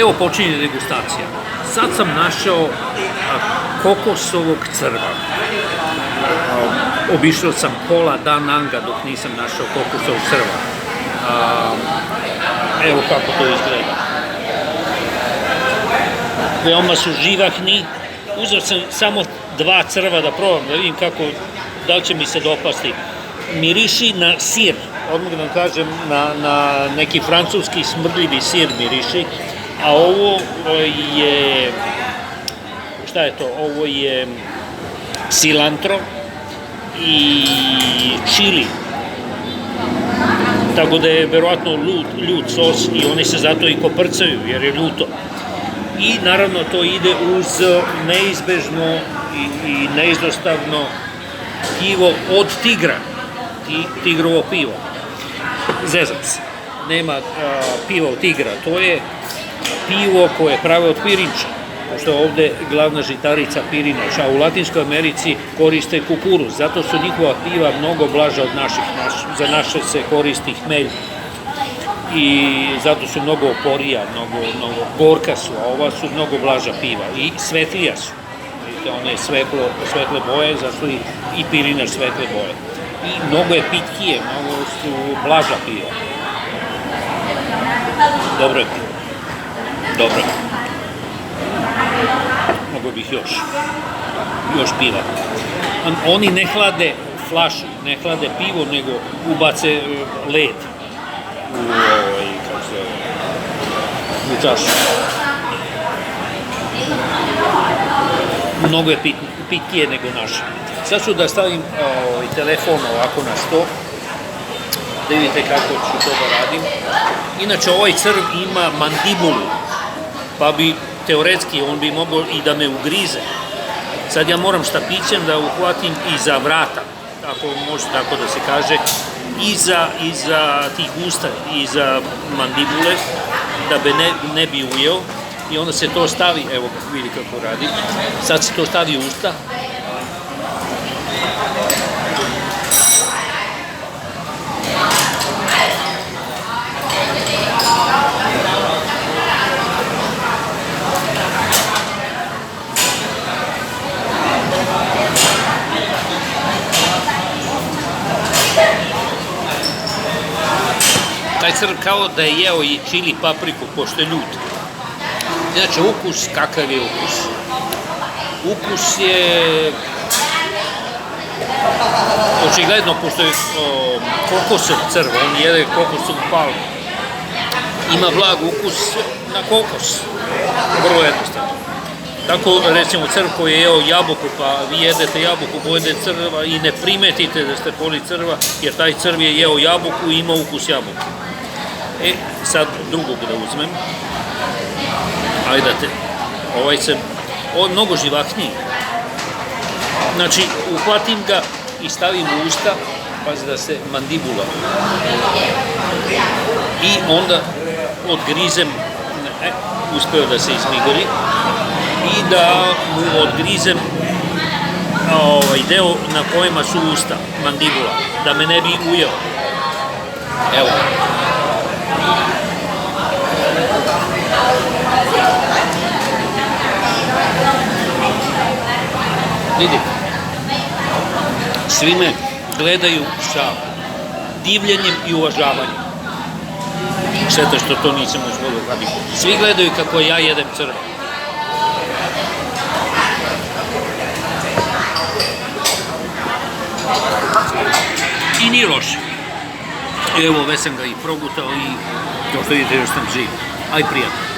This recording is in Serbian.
Evo počinje degustacija. Sad sam našao kokosovog crva. Obišao sam pola Da Nanga dok nisam našao kokosovog crva. Evo kako to izgleda. Veoma su živahni. Uzeo sam samo 2 crva da probam, da vidim da li će mi se dopasti. Miriši na sir, odmah da vam kažem, na neki francuski smrdljivi sir miriši, a ovo je, šta je to, ovo je cilantro i čili, tako da je verovatno ljut sos i oni se zato i koprcaju jer je ljuto. I naravno to ide uz neizbežno i neizostavno pivo od tigra, tigrovo pivo. Zezam se, nema piva od tigra, to je pivo koje prave od pirinča, pošto je ovde glavna žitarica pirinač, a u Latinskoj Americi koriste kukuruz, zato su njihova piva mnogo blaža od naših, za naše se koristi hmelj i zato su mnogo oporija, mnogo gorka su, a ova su mnogo blaža piva i svetlija su. Vidite, one je svetle boje, zato i pirinač svetle boje. I mnogo je pitkije, mnogo su blaža piva. Dobro je pivo. Dobro je. Mogu bih još piva. Oni ne hlade flašu, ne hlade pivo, nego ubace led u čašu. Mnogo je pitkije nego naše. Sad ću da stavim telefon ovako na sto, da vidite kako ću to da radim. Inače, ovaj crv ima mandibulu, pa bi teoretski on bi mogao i da me ugrize. Sad ja moram štapićem da uhvatim iza vrata, ako može tako da se kaže, iza tih usta, iza mandibule, da me ne bi ujeo. I onda se to stavi, evo vidi kako radi, sad se to stavi u usta. Taj crv kao da je jeo i čili papriku, pošto je ljut. Inače, ukus, kakav je ukus? Ukus je očigledno, pošto je kokosov crv, on jede kokosov palmu. Ima blag ukus na kokos, vrlo jednostavno. Tako, recimo, crv koji je jeo jabuku, pa vi jedete jabuku, pojedete crva i ne primetite da ste poli crva, jer taj crv je jeo jabuku i ima ukus jabuke. Sad drugog da uzmem. Ajdete, ovo je mnogo živahniji. Znači, uhvatim ga i stavim u usta, pazi da se mandibula. I onda odgrizem, uspeo da se izmigori, i da mu odgrizem deo na kojima su usta, mandibula, da me ne bi ujeo. Evo. Vidite, svi me gledaju sa divljenjem i uvažavanjem. Šteta što to nisam uzvodio kada. Svi gledaju kako ja jedem crva. I nije loše. Evo, već sam ga i progutao i kao što vidite još sam živ. Aj, prijatno.